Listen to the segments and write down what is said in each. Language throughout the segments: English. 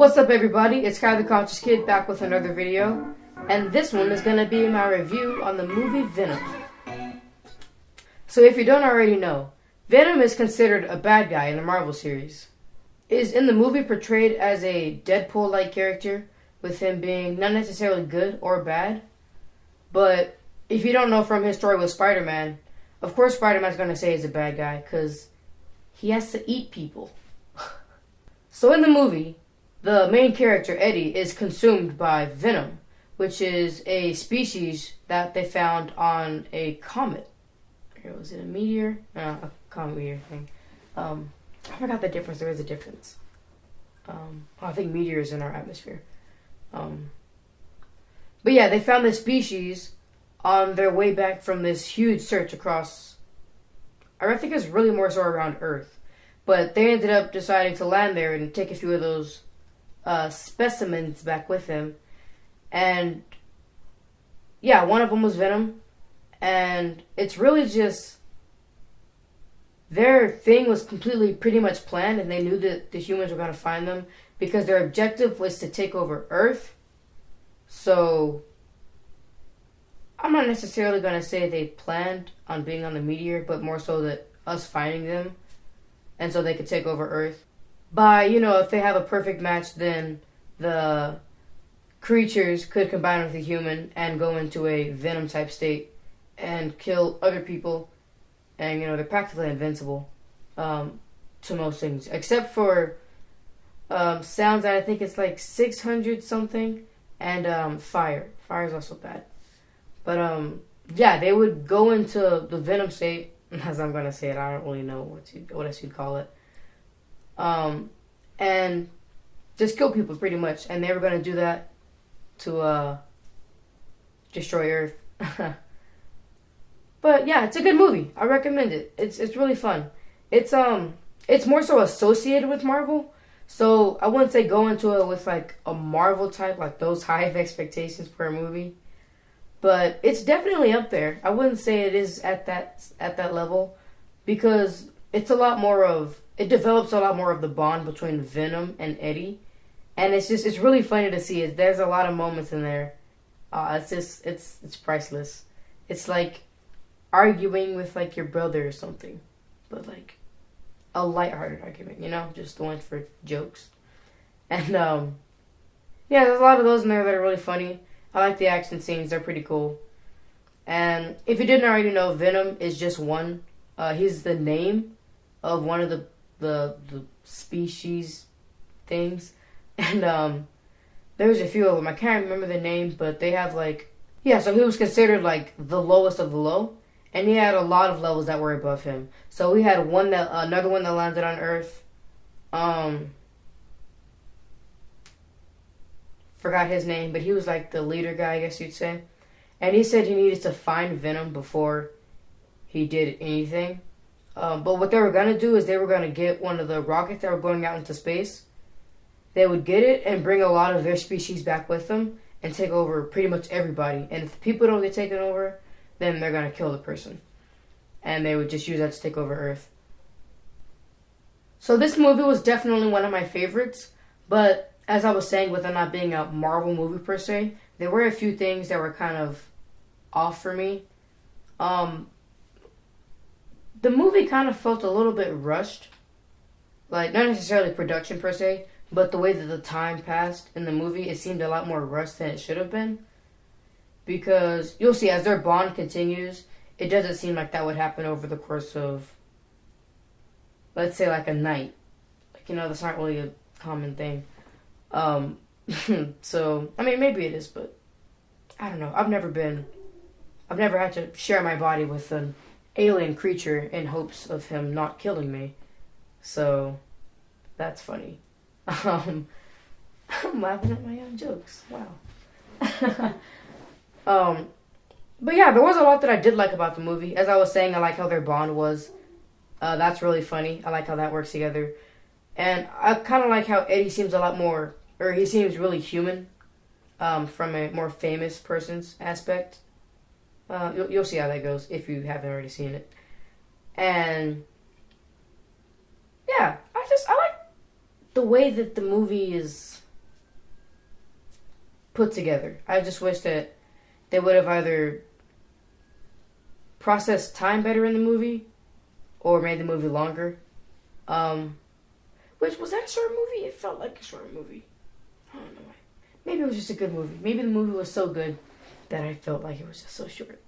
What's up everybody, it's Kai the Conscious Kid back with another video, and this one is going to be my review on the movie Venom. So if you don't already know, Venom is considered a bad guy in the Marvel series. Is in the movie portrayed as a Deadpool-like character, with him being not necessarily good or bad, but if you don't know from his story with Spider-Man, of course Spider-Man's going to say he's a bad guy, because he has to eat people. So in the movie, the main character, Eddie, is consumed by Venom, which is a species that they found on a comet. Was it a meteor? No, a comet meteor thing. I forgot the difference. There is a difference. I think meteors in our atmosphere. But yeah, they found this species on their way back from this huge search across, I think it's really more so around Earth. But they ended up deciding to land there and take a few of those specimens back with him. And yeah, one of them was Venom. And it's really just, their thing was completely pretty much planned, and they knew that the humans were going to find them because their objective was to take over Earth. So I'm not necessarily going to say they planned on being on the meteor, but more so that us finding them, and so they could take over Earth. By, if they have a perfect match, then the creatures could combine with a human and go into a Venom type state and kill other people. And, they're practically invincible to most things. Except for sounds that I think it's like 600 something. And fire. Fire is also bad. But, yeah, they would go into the Venom state. As I'm going to say it, I don't really know what else you'd call it. And just kill people pretty much. And they were going to do that to destroy Earth. But yeah, it's a good movie. I recommend it. It's really fun. It's more so associated with Marvel. So I wouldn't say go into it with like a Marvel type, like those high of expectations for a movie. But it's definitely up there. I wouldn't say it is at that level, because it's a lot more of, it develops a lot more of the bond between Venom and Eddie. And it's really funny to see it. There's a lot of moments in there. It's priceless. It's like arguing with like your brother or something, but like a lighthearted argument, just the ones for jokes. And yeah, there's a lot of those in there that are really funny. I like the action scenes; they're pretty cool. And if you didn't already know, Venom is just one. He's the name of one of the species things, and there's a few of them. I can't remember the name, but they have like, yeah. So he was considered like the lowest of the low. And he had a lot of levels that were above him. So we had another one that landed on Earth. Forgot his name, but he was like the leader guy, I guess you'd say. And he said he needed to find Venom before he did anything. But what they were going to do is they were going to get one of the rockets that were going out into space. They would get it and bring a lot of their species back with them and take over pretty much everybody. And if the people don't get taken over, then they're going to kill the person. And they would just use that to take over Earth. So this movie was definitely one of my favorites. But as I was saying, with it not being a Marvel movie per se, there were a few things that were kind of off for me. The movie kind of felt a little bit rushed. Like, not necessarily production per se, but the way that the time passed in the movie, it seemed a lot more rushed than it should have been. Because you'll see, as their bond continues, it doesn't seem like that would happen over the course of, let's say, like a night. Like, that's not really a common thing. So, I mean, maybe it is, but I don't know. I've never had to share my body with an alien creature in hopes of him not killing me. So, that's funny. I'm laughing at my own jokes. Wow. But yeah, there was a lot that I did like about the movie. As I was saying, I like how their bond was. That's really funny. I like how that works together. And I kind of like how Eddie seems a lot more, or he seems really human, from a more famous person's aspect. You'll see how that goes if you haven't already seen it. And yeah, I like the way that the movie is put together. I just wish that they would have either processed time better in the movie or made the movie longer. Which, was that a short movie? It felt like a short movie. I don't know why. Maybe it was just a good movie. Maybe the movie was so good that I felt like it was just so short.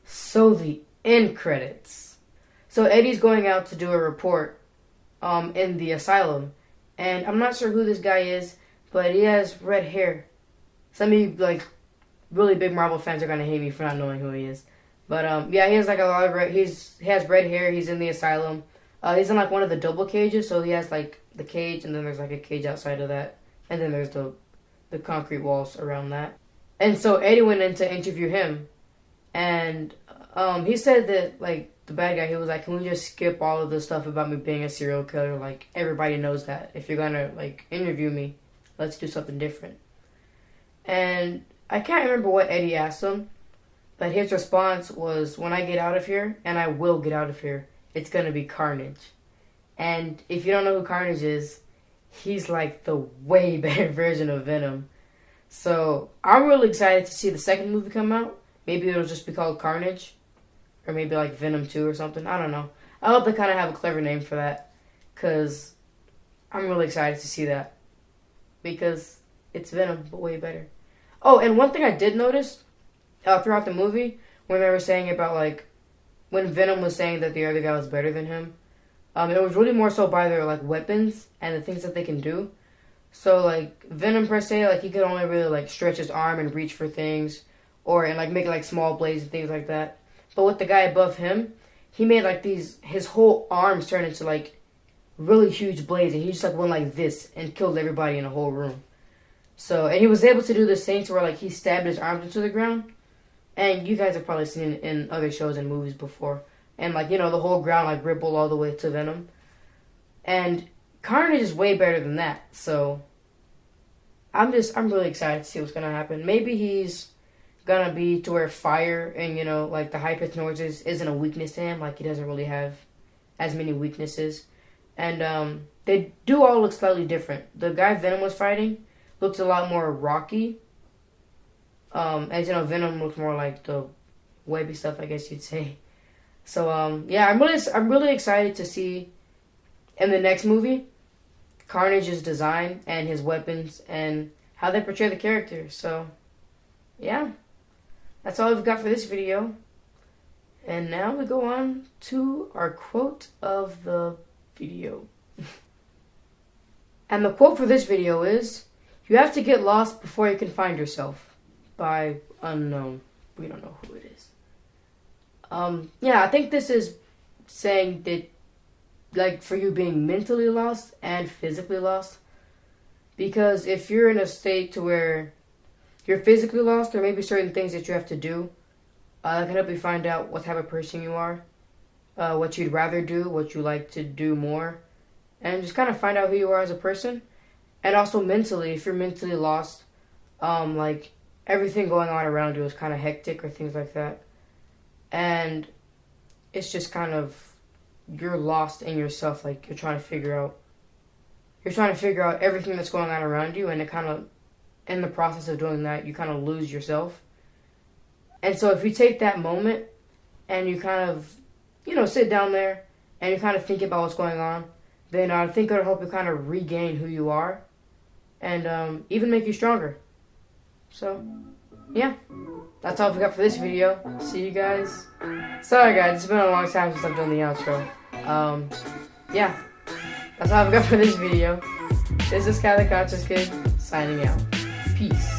So the end credits. So Eddie's going out to do a report in the asylum. And I'm not sure who this guy is, but he has red hair. Some of you, like, really big Marvel fans are going to hate me for not knowing who he is. But, yeah, he has, like, a lot of red... He has red hair. He's in the asylum. He's in, like, one of the double cages. So he has, like, the cage, and then there's, like, a cage outside of that. And then there's the concrete walls around that. And so Eddie went in to interview him. And he said that, like, the bad guy, he was like, can we just skip all of the stuff about me being a serial killer? Like, everybody knows that. If you're gonna, like, interview me, let's do something different. And I can't remember what Eddie asked him, but his response was, when I get out of here, and I will get out of here, it's gonna be Carnage. And if you don't know who Carnage is, he's like the way better version of Venom. So I'm really excited to see the second movie come out. Maybe it'll just be called Carnage. Or maybe like Venom 2 or something. I don't know. I hope they kind of have a clever name for that. Because I'm really excited to see that. Because it's Venom, but way better. Oh, and one thing I did notice throughout the movie, when they were saying about like, when Venom was saying that the other guy was better than him, it was really more so by their like weapons and the things that they can do. So like Venom per se, like he could only really like stretch his arm and reach for things, and like make like small blades and things like that. But with the guy above him, he made like his whole arms turn into like really huge blades, and he just like went like this and killed everybody in the whole room. So, and he was able to do this thing to where like he stabbed his arms into the ground. And you guys have probably seen it in other shows and movies before. And like, you know, the whole ground like rippled all the way to Venom. And Carnage is way better than that. So I'm really excited to see what's gonna happen. Maybe he's gonna be to where fire and, you know, like the high-pitched noises isn't a weakness to him. Like he doesn't really have as many weaknesses. And they do all look slightly different. The guy Venom was fighting looks a lot more rocky. As you know, Venom looks more like the webby stuff, I guess you'd say. So yeah, I'm really excited to see in the next movie Carnage's design and his weapons and how they portray the character. So yeah, that's all we've got for this video. And now we go on to our quote of the video. And the quote for this video is, "You have to get lost before you can find yourself." By unknown. We don't know who it is. Yeah, I think this is saying that, like, for you being mentally lost and physically lost. Because if you're in a state to where you're physically lost, there may be certain things that you have to do that can help you find out what type of person you are, what you'd rather do, what you like to do more, and just kind of find out who you are as a person. And also mentally, if you're mentally lost, like, everything going on around you is kind of hectic or things like that. And it's just kind of, you're lost in yourself. Like you're trying to figure out everything that's going on around you. And it kind of, in the process of doing that, you kind of lose yourself. And so if you take that moment and you kind of, you know, sit down there and you kind of think about what's going on, then I think it'll help you kind of regain who you are and even make you stronger. So, yeah, that's all we got for this video. See you guys. Sorry guys, it's been a long time since I've done the outro. Yeah, that's all I've got for this video. This is Sky the Conscious Kid, signing out. Peace.